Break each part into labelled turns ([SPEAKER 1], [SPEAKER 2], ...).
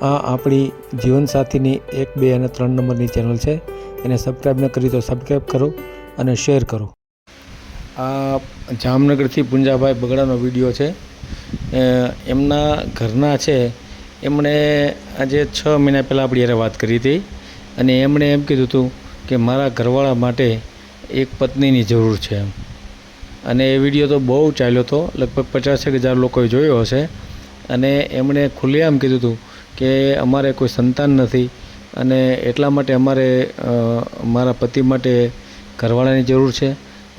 [SPEAKER 1] આ આપણી જીવનસાથીની 1, 2 અને 3 નંબરની ચેનલ છે. એને સબસ્ક્રાઈબ ન કરી તો સબસ્ક્રાઈબ કરો અને શેર કરો. આ જામનગરથી પુંજાભાઈ બગડાનો વિડીયો છે. એમના ઘરના છે, એમણે આજે 6 મહિના પહેલાં આપણી યારે વાત કરી હતી અને એમણે એમ કીધું હતું કે મારા ઘરવાળા માટે એક પત્નીની જરૂર છે એમ. અને એ વિડીયો તો બહુ ચાલ્યો હતો, લગભગ 50,000 લોકોએ જોયો હશે. અને એમણે ખુલ્લેઆમ કીધું હતું કે અમારે કોઈ સંતાન નથી અને એટલા માટે અમારે મારા પતિ માટે ઘરવાળાની જરૂર છે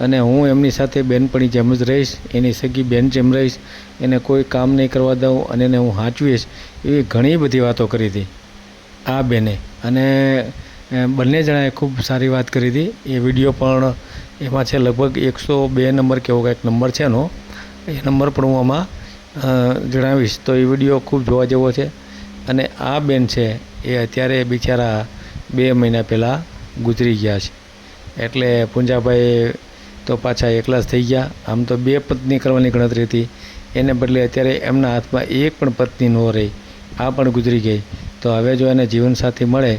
[SPEAKER 1] અને હું એમની સાથે બહેનપણી જેમ જ રહીશ, એની સગી બહેન જેમ રહીશ, એને કોઈ કામ નહીં કરવા દઉં અને એને હું સાચવીશ. એવી ઘણી બધી વાતો કરી હતી આ બેને. અને બંને જણાએ ખૂબ સારી વાત કરી હતી. એ વિડીયો પણ એમાં છે, લગભગ 102 નંબર કે એવો કંઈક નંબર છે એનો. એ નંબર પણ હું આમાં જણાવીશ. તો એ વિડીયો ખૂબ જોવા જેવો છે. અને આ બેન છે એ અત્યારે બિચારા 2 મહિના પહેલાં ગુજરી ગયા છે. એટલે પુંજાભાઈ તો પાછા એકલા જ થઈ ગયા. આમ તો 2 પત્ની કરવાની ગણતરી હતી, એને બદલે અત્યારે એમના હાથમાં એક પણ પત્ની ન રહી, આ પણ ગુજરી ગઈ. તો હવે જો એને જીવનસાથી મળે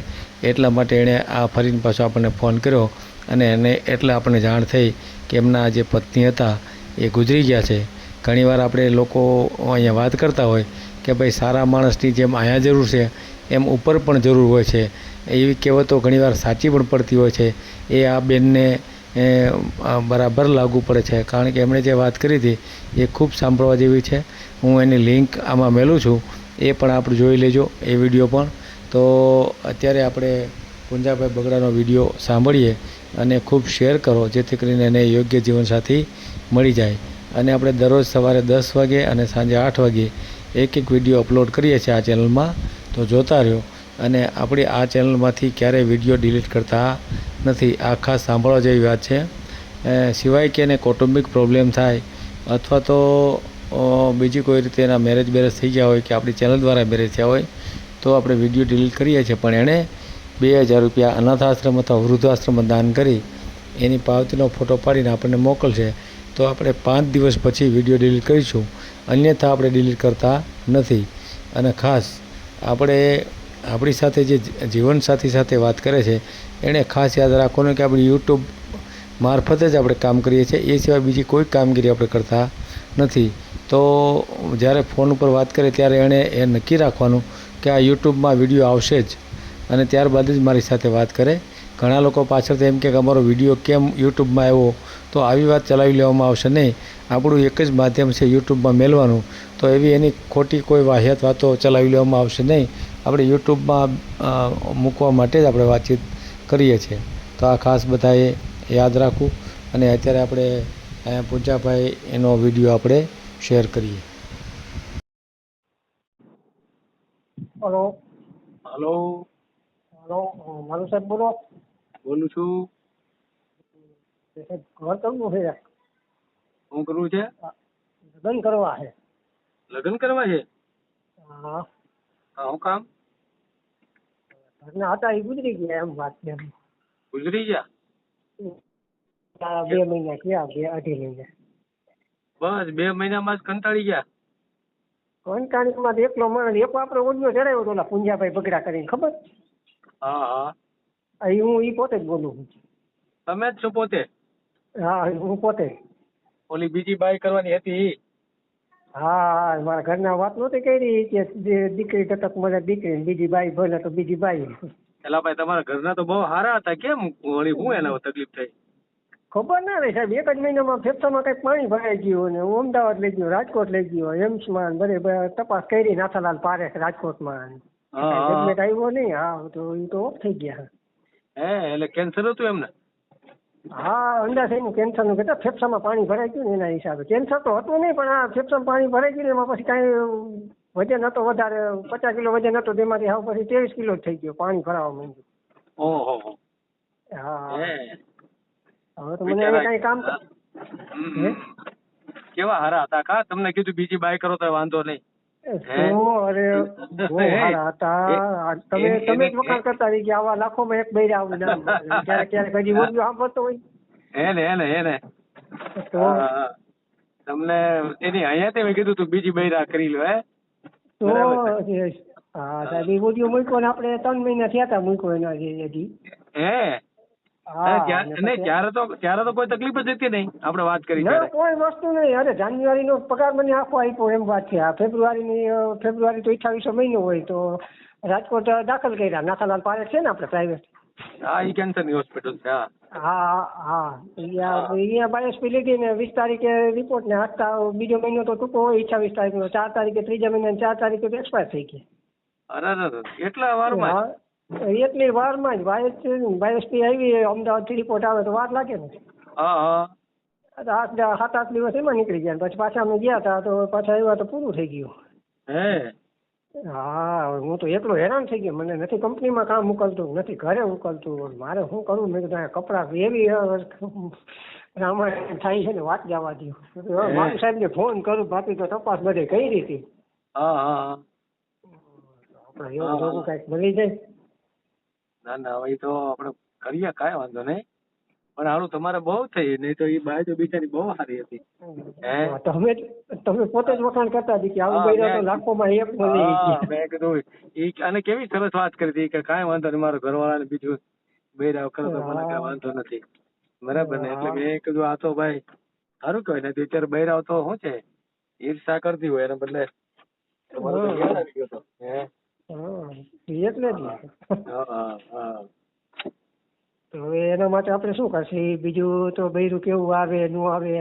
[SPEAKER 1] એટલા માટે એણે આ ફરીને પાછો આપણને ફોન કર્યો અને એને એટલે આપણને જાણ થઈ કે એમના જે પત્ની હતા એ ગુજરી ગયા છે. ઘણીવાર આપણે લોકો અહીંયા વાત કરતા હોય કે ભાઈ સારા માણસની જેમ અહીંયા જરૂર છે એમ ઉપર પણ જરૂર હોય છે. એવી કહેવતો ઘણીવાર સાચી પણ પડતી હોય છે. એ આ બેનને બરાબર લાગુ પડે છે, કારણ કે એમણે જે વાત કરી હતી એ ખૂબ સાંભળવા જેવી છે. હું એની લિંક આમાં મેલું છું, એ પણ આપણે જોઈ લેજો એ વિડીયો પણ. તો અત્યારે આપણે પુંજાભાઈ બગડાનો વિડીયો સાંભળીએ અને ખૂબ શેર કરો, જેથી કરીને એને યોગ્ય જીવનસાથી મળી જાય. અને આપણે દરરોજ સવારે 10 વાગે અને સાંજે 8 વાગે એક વિડીયો અપલોડ કરીએ છીએ આ ચેનલમાં, તો જોતા રહ્યો. અને આપણી આ ચેનલમાંથી ક્યારેય વિડીયો ડિલીટ કરતા નથી. આ ખાસ સાંભળવા જેવી વાત છે. સિવાય કે એને કૌટુંબિક પ્રોબ્લેમ થાય અથવા તો બીજી કોઈ રીતે એના મેરેજ થઈ ગયા હોય કે આપણી ચેનલ દ્વારા મેરેજ થયા હોય તો આપણે વિડીયો ડિલીટ કરીએ છીએ. પણ એણે 2,000 રૂપિયા અનાથ આશ્રમ અથવા વૃદ્ધાશ્રમમાં દાન કરી એની પાવતીનો ફોટો પાડીને આપણને મોકલશે, તો આપણે 5 દિવસ પછી વિડીયો ડિલીટ કરીશું. અન્યથા આપણે ડિલીટ કરતા નથી. અને ખાસ આપણે આપણી સાથે જે જીવનસાથી સાથે વાત કરે છે એણે ખાસ યાદ રાખવાનું કે આપણે યુટ્યુબ મારફતે જ આપણે કામ કરીએ છીએ, એ સિવાય બીજી કોઈ કામગીરી આપણે કરતા નથી. તો જ્યારે ફોન ઉપર વાત કરે ત્યારે એણે એ નક્કી રાખવાનું કે આ યુટ્યુબમાં વિડીયો આવશે જ અને ત્યારબાદ જ મારી સાથે વાત કરે. ઘણા લોકો પાછળથી એમ કે અમારો વિડીયો કેમ યુટ્યુબમાં આવ્યો, તો આવી વાત ચલાવી લેવામાં આવશે નહીં. આપણું એક જ માધ્યમ છે યુટ્યુબમાં મેળવાનું, તો એવી એની ખોટી કોઈ વાહિયાત વાતો ચલાવી લેવામાં આવશે નહીં. આપણે યુટ્યુબમાં મૂકવા માટે જ આપણે વાતચીત કરીએ છીએ. તો આ ખાસ બધાએ યાદ રાખવું. અને અત્યારે આપણે પુંજાભાઈ એનો વિડીયો આપણે શેર કરીએ.
[SPEAKER 2] હલો
[SPEAKER 3] હલો,
[SPEAKER 2] હલો, મારું સાહેબ બોલો.
[SPEAKER 3] બોલું છું.
[SPEAKER 2] સાહેબ ઘર કરવું છે,
[SPEAKER 3] શું કરવું છે?
[SPEAKER 2] લગ્ન કરવા છે.
[SPEAKER 3] લગ્ન કરવા છે?
[SPEAKER 2] હા,
[SPEAKER 3] હા, શું કામ?
[SPEAKER 2] ઘરના હતા એ ગુજરી ગયા એમ વાત છે.
[SPEAKER 3] ગુજરી ગયા?
[SPEAKER 2] 2 મહિના થયા, 2-2.5 મહિના.
[SPEAKER 3] બસ 2 મહિનામાં જ કંટાળી ગયા?
[SPEAKER 2] કંટાળીમાં તો એકલો માણસ એક આપણે ઓડિયો ચડાવ્યો હતો ઓલા પુંજાભાઈ બગડા કરીને, ખબર?
[SPEAKER 3] હા હા,
[SPEAKER 2] હું ઈ પોતે જ બોલું છું.
[SPEAKER 3] તમે જ છો પોતે?
[SPEAKER 2] હા, હું પોતે.
[SPEAKER 3] ઓલી બીજી બાઈ કરવાની હતી ઈ?
[SPEAKER 2] હા, મારા ઘરના વાત નહોતી કરી કે દીકરી તટક મને દીકરી, બીજી બાઈ ભલે તો બીજી બાઈ.
[SPEAKER 3] એલા ભાઈ, તમારા ઘરના તો બહુ સારા હતા, કેમ વળી શું એને તકલીફ થઈ?
[SPEAKER 2] ખબર ના રહી સાહેબ, 1 જ મહિનામાં ફેફસામાં કંઈક પાણી ભરાઈ ગયું ને હું અમદાવાદ લઈ ગયો, રાજકોટ લઈ ગયો, એમ્સમાં બધે તપાસ કરી, નાથાલાલ પારેખ રાજકોટમાં. જજમેન્ટ આવ્યો નહીં. હા, તો એ તો ઓફ થઈ ગયા.
[SPEAKER 3] હે, એટલે કેન્સર હતું એમને?
[SPEAKER 2] હા, અંડાશયનું કેન્સરનું કહેતા, ફેફસામાં પાણી ભરાઈ ગયું ને એના હિસાબે. કેન્સર તો હતું નહીં, પણ આ ફેફસામાં પાણી ભરાઈ ગયું એમાં પછી કાંઈ વજન હતો વધારે, 50 કિલો વજન હતો, તેમાંથી હાવ પછી 23 કિલો જ થઈ ગયો, પાણી ભરાવા માંડ્યું.
[SPEAKER 3] ઓહો.
[SPEAKER 2] હા, હવે તો મને એને કઈ કામ
[SPEAKER 3] કેવા હારા હતા કા? તમને કીધું બીજી બાય કરો તો વાંધો નહીં.
[SPEAKER 2] અરે બહુ સારા હતા. તમે જ વખાણ કરતા રહી કે આવા લાખોમાં એક બૈરા આવું નામ. ક્યારેક હજી ઓડિયો સાંભળતો હોય.
[SPEAKER 3] એને તો તમને એની અહીંયા મેં કીધું તું બીજી બૈરા કરી લો. હે,
[SPEAKER 2] તો હા સાહેબ એ વિડીયો મૂક્યો ને આપણે 3 મહિના થયા હતા મૂક્યો એના હજી.
[SPEAKER 3] હે
[SPEAKER 2] હા
[SPEAKER 3] ત્યારે તો કોઈ તકલીફ જ હતી નહીં આપણે વાત કરી
[SPEAKER 2] ના
[SPEAKER 3] ત્યારે.
[SPEAKER 2] કોઈ વસ્તુ નહીં. અરે જાન્યુઆરીનો પગાર મને આખો આપ્યો એમ વાત છે. આ ફેબ્રુઆરી તો 28 મહિનો હોય તો રાજકોટ દાખલ કર્યા. નાથાલાલ પારેખ છે ને આપણે પ્રાઇવેટ.
[SPEAKER 3] હા એ કેન્સરની હોસ્પિટલ છે. હા
[SPEAKER 2] હા અહીંયા બાયોસ્પી લીધી ને 20 તારીખે રિપોર્ટ ને હપ્તા બીજો મહિનો તો ટૂંકો હોય 28 તારીખનો. 4 તારીખે ત્રીજા મહિના 4 તારીખે તો એક્સપાયર થઈ ગયા.
[SPEAKER 3] અરે એટલા વારમાં જ?
[SPEAKER 2] હા એટલી વારમાં જ બાયોસ્પી આવી અમદાવાદથી રિપોર્ટ આવે તો વાર લાગે ને.
[SPEAKER 3] હા
[SPEAKER 2] 7-8 દિવસ એમાં નીકળી ગયા. પછી પાછા અમે ગયા હતા તો પાછા આવ્યા તો પૂરું થઈ ગયું.
[SPEAKER 3] હે
[SPEAKER 2] હા હું તો એકલો હેરાન થઈ ગયો. મને નથી કંપનીમાં કામ મોકલતું, નથી ઘરે મોકલતું. મારે શું કરવું? મેં કીધું કપડાં એવી રામાયણ થાય છે ને વાત જવા દો. મારું સાહેબને ફોન કરું, બાકી તો તપાસ બધે કઈ રીતે
[SPEAKER 3] હા
[SPEAKER 2] આપણે એવું જોવું કઈક મળી જાય.
[SPEAKER 3] ના હવે તો આપણે કરીએ, કાંઈ વાંધો નહીં. પણ હારું તમારે બહુ થઈ, નહીં તો એ બાય તો બિચારી બહુ સારી હતી.
[SPEAKER 2] તમે પોતે જ વખાણ કરતા હતી કે આવું બૈરા તો લાખોમાં એક મળી.
[SPEAKER 3] મેં કીધું ઈ અને કેવી સરસ વાત કરી હતી કે કાંઈ વાંધો નહીં, મારો ઘરવાળાને બીજું બૈરા કરે તો મને કાંઈ વાંધો નથી. બરાબર ને? એટલે મેં કીધું આ તો ભાઈ સારું કહેવાય ને. અત્યારે બૈરાઓ તો શું છે, ઈર્ષા કરતી હોય એને બદલે તમારો તો યાદ આવી ગયો હતો.
[SPEAKER 2] એટલે જ હવે એના માટે આપણે શું કરશે? બીજું તો બૈરું કેવું આવે નું આવે,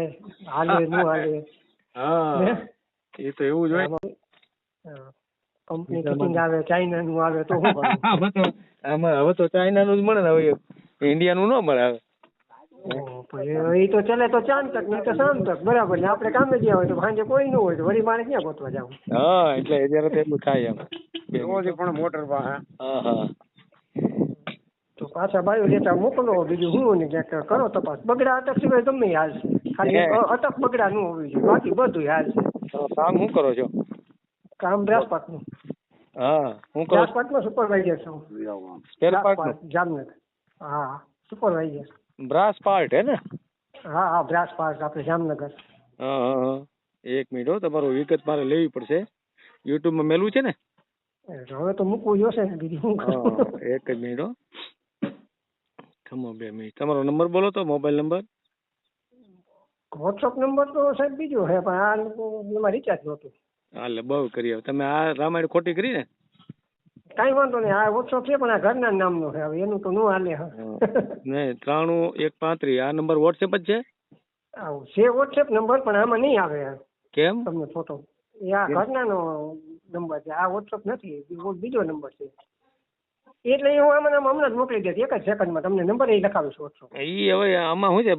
[SPEAKER 2] હાલે નું હાલે.
[SPEAKER 3] હા એ તો એવું જ હોય.
[SPEAKER 2] કંપની ફિટિંગ આવે, ચાઇના નું આવે તો શું કરવું?
[SPEAKER 3] આમાં હવે તો ચાઇના નું જ મળે ને, હવે ઇન્ડિયા નું ન મળે. હવે
[SPEAKER 2] એ તો ચાલે તો ચાંદ તક, નહીં તો શામ તક. બરાબર ને? આપણે કામે ગયા હોય તો સાંજે કોઈ ન હોય તો વળી મારે ક્યાં ગોતવા જવું?
[SPEAKER 3] હા એટલે અત્યારે તો એટલું થાય એમ.
[SPEAKER 2] પણ મોટર
[SPEAKER 3] હા
[SPEAKER 2] તો પાછા બાયોડેટા મોકલો. બીજું હું ને ક્યાંક કરો તપાસ. બગડા અટક સિવાય ગમે હાલશે. ખાલી અટક બગડા નું હોવી જોઈએ, બાકી બધું હાલશે.
[SPEAKER 3] કામ શું કરો છો?
[SPEAKER 2] કામ બ્રાસપાટ નું.
[SPEAKER 3] હા હું કરો?
[SPEAKER 2] બ્રાસપાટ માં સુપરવાઇઝર છું.
[SPEAKER 3] સ્પેર પાર્ટ નું?
[SPEAKER 2] જામનગર. હા સુપરવાઇઝર.
[SPEAKER 3] બ્રાસ પાર્ટ હે ને?
[SPEAKER 2] હા બ્રાસપાટ આપણે જામનગર.
[SPEAKER 3] હા એક મિનિટ હો, તમારું વિગત મારે લેવી પડશે. યુટ્યુબ માં મેલું છે ને?
[SPEAKER 2] હવે તો મૂકવું જોશે ને, બીજું શું કરું?
[SPEAKER 3] એક જ મિનિટ હો, ખમો 2 મિનિટ. તમારો નંબર બોલો તો, મોબાઈલ નંબર.
[SPEAKER 2] વોટ્સઅપ નંબર તો સાહેબ બીજો છે, પણ આ એમાં રિચાર્જ નહોતું.
[SPEAKER 3] હાલે બહુ કરી આવે. તમે આ રામાયણ ખોટી કરી ને?
[SPEAKER 2] કાંઈ વાંધો નહીં. આ વોટ્સઅપ છે પણ આ ઘરના નામનો છે. હવે એનું તો ન હાલે.
[SPEAKER 3] નહીં 93-135 આ નંબર વોટ્સએપ જ છે?
[SPEAKER 2] આવું છે વોટ્સએપ નંબર, પણ આમાં નહીં આવે.
[SPEAKER 3] કેમ?
[SPEAKER 2] તમને ફોટો એ આ ઘરનાનો નંબર છે. આ વોટ્સઅપ નથી, બીજો નંબર છે. એટલે હું આમાં હમણાં જ મોકલી દઈશ એક જ સેકન્ડમાં. તમને નંબર એ લખાવીશ વોટ્સઅપ.
[SPEAKER 3] એ હવે આમાં શું છે,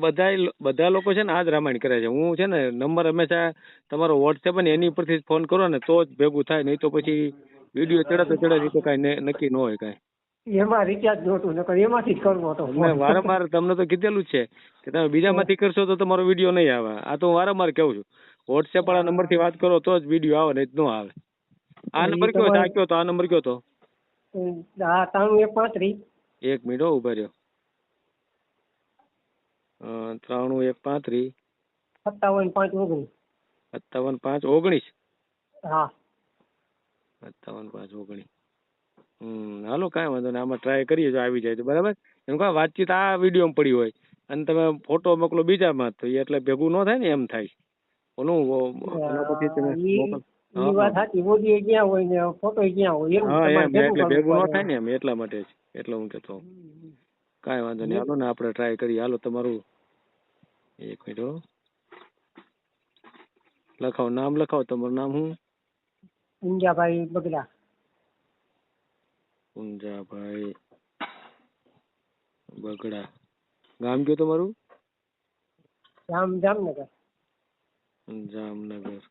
[SPEAKER 3] બધા લોકો છે ને આ જ રામાયણ કરે છે. હું છે ને નંબર હંમેશા તમારો વોટ્સએપ ને એની પરથી ફોન કરો ને તો જ ભેગું થાય, નહીં તો પછી વિડીયો ચડાતો તો કાંઈ નક્કી ન હોય કાંઈ.
[SPEAKER 2] એમાં રિચાર્જ નહોતું, નકર એમાંથી જ કરવો હતો.
[SPEAKER 3] મેં વારંવાર તમને તો કીધેલું જ છે કે તમે બીજામાંથી કરશો તો તમારો વિડીયો નહીં આવે. આ તો હું વારંવાર કહું છું, વોટ્સએપ વાળા નંબરથી વાત કરો તો જ વિડીયો આવે, નહીં ન આવે. આ નંબર કયો છે? આ કયો તો? આ નંબર કયો તો?
[SPEAKER 2] હા 93-135.
[SPEAKER 3] એક મિનિટ હો, ઉભા રહ્યો. 93-135
[SPEAKER 2] 57-5-19.
[SPEAKER 3] 57-5-19.
[SPEAKER 2] હા
[SPEAKER 3] 57-5-19. હાલો કાંઈ વાંધો નહીં, આમાં ટ્રાય કરીએ. જો આવી જાય તો બરાબર. એમ કહો વાતચીત આ વિડીયોમાં પડી હોય અને તમે ફોટો મોકલો બીજામાં, તો એટલે ભેગું ન થાય ને, એમ થાય.
[SPEAKER 2] ઈ વાત સાચી. વિડીયો ક્યાં હોય ને ફોટો ક્યાં હોય,
[SPEAKER 3] એટલે ભેગું ન થાય ને, એમ એટલા માટે જ. એટલે હું કહેતો કાંઈ વાંધો નહીં. હાલો ને આપણે ટ્રાય કરીએ. હાલો તમારું એક મિનિટ હો, લખાવો, નામ લખાવો. તમારું નામ શું?
[SPEAKER 2] પુંજાભાઈ બગડા.
[SPEAKER 3] પુંજાભાઈ બગડા. ગામ કયું તમારું?
[SPEAKER 2] જામનગર.
[SPEAKER 3] જામનગર,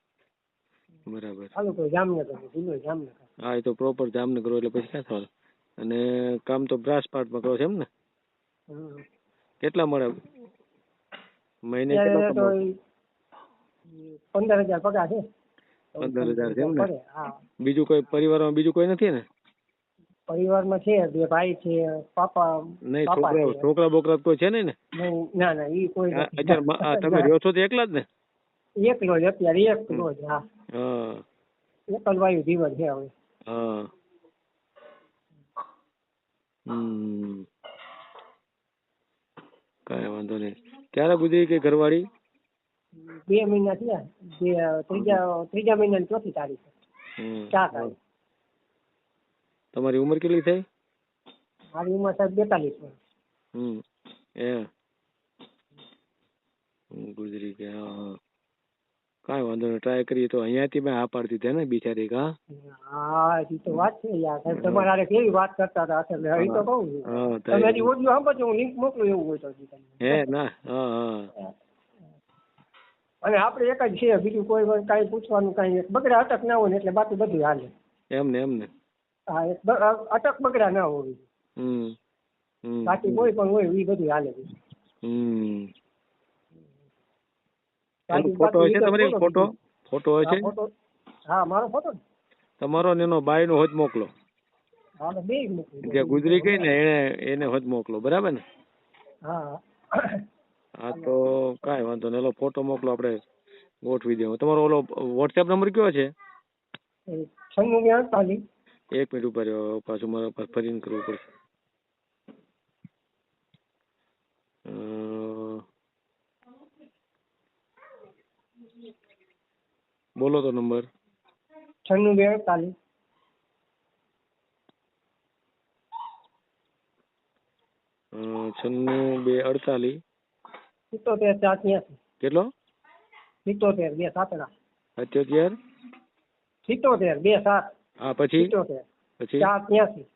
[SPEAKER 3] બરાબર.
[SPEAKER 2] તાલુકો જામનગર, જિલ્લો જામનગર.
[SPEAKER 3] હા એ તો પ્રોપર જામનગર એટલે પછી ક્યાં સવાલ. અને કામ તો બ્રાસ પાર્ટમાં કરો છો એમ ને? કેટલા મળે મહિને?
[SPEAKER 2] 15,000 પગાર છે.
[SPEAKER 3] 15,000 છે એમ ને? બીજું કોઈ પરિવારમાં બીજું કોઈ નથી ને?
[SPEAKER 2] પરિવારમાં છે 2 ભાઈ છે, પાપા.
[SPEAKER 3] નહીં છોકરા બોકરા કોઈ છે નહીં ને?
[SPEAKER 2] ના ઈ કોઈ નથી.
[SPEAKER 3] અત્યારે તમે રહ્યો છો તો એકલા જ ને?
[SPEAKER 2] એકલો જ અત્યારે, એકલો જ. હા એકલવાયુ જીવન છે હવે.
[SPEAKER 3] હા કાંઈ વાંધો નહીં. ક્યારે ગુજરી ગઈ ઘરવાળી?
[SPEAKER 2] 2 મહિના થયા. ત્રીજા મહિનાની 4th તારીખે. 4 તારીખ.
[SPEAKER 3] તમારી ઉંમર કેટલી થઈ?
[SPEAKER 2] મારી ઉંમર સાહેબ 42 વર્ષ.
[SPEAKER 3] ગુજરી ગયા. હા. કાંઈ વાંધો નહીં, ટ્રાય કરીએ તો. અહીંયાથી મેં હા પાડી દીધી ને બિચારી.
[SPEAKER 2] હા એ તો વાત છે યાર. સાહેબ તમારા હારે કેવી વાત કરતા હતા અસલ એ તો કહું છું. તમે હજી ઓડિયો સાંભળજો, હું લિંક મોકલું એવું હોય તો.
[SPEAKER 3] હે ના. હા.
[SPEAKER 2] અને આપણે એક જ છે, બીજું કોઈ કાંઈ પૂછવાનું કાંઈ બગડા અટક ના હોય ને એટલે બાકી બધું હાલે.
[SPEAKER 3] એમને
[SPEAKER 2] હા અટક બગડા ના હોવી. બાકી કોઈ પણ હોય એ બધું હાલે.
[SPEAKER 3] ફોટો હશે તમારી? ફોટો હશે?
[SPEAKER 2] હા મારો ફોટો
[SPEAKER 3] તમારો ને એનો બાઈ નો હોજ મોકલો.
[SPEAKER 2] હા બે મોકલું.
[SPEAKER 3] જે ગુજરી ગઈ ને એને હોજ મોકલો, બરાબર ને?
[SPEAKER 2] હા
[SPEAKER 3] હા તો કાંઈ વાંધો નહીં, એલો ફોટો મોકલો, આપણે ગોઠવી દઈએ. તમારો ઓલો વોટ્સએપ નંબર કયો છે?
[SPEAKER 2] 9648.
[SPEAKER 3] એક મિનિટ ઉપર પાછું મારે ફરીને કરવું પડશે. બોલો તો નંબર.
[SPEAKER 2] 9648.
[SPEAKER 3] 96 248.
[SPEAKER 2] 77 483.
[SPEAKER 3] કેટલો?
[SPEAKER 2] 77 2 7.
[SPEAKER 3] 77
[SPEAKER 2] 77 2 7.
[SPEAKER 3] હા પછી
[SPEAKER 2] 77
[SPEAKER 3] પછી
[SPEAKER 2] 483.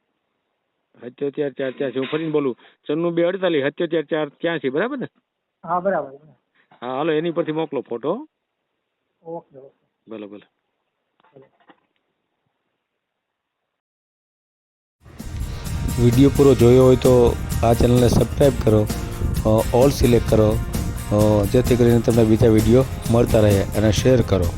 [SPEAKER 3] 77 483. હું ફરીને બોલું, 96 248 77 483, બરાબર ને?
[SPEAKER 2] હા બરાબર.
[SPEAKER 3] હા હાલો, એની પરથી મોકલો ફોટો.
[SPEAKER 2] ઓકે.
[SPEAKER 3] ભલે.
[SPEAKER 1] વિડીયો પૂરો જોયો હોય તો આ ચેનલને સબસ્ક્રાઈબ કરો, ઓલ સિલેક્ટ કરો, જેથી કરીને તમને બીજા વિડીયો મળતા રહે, અને શેર કરો.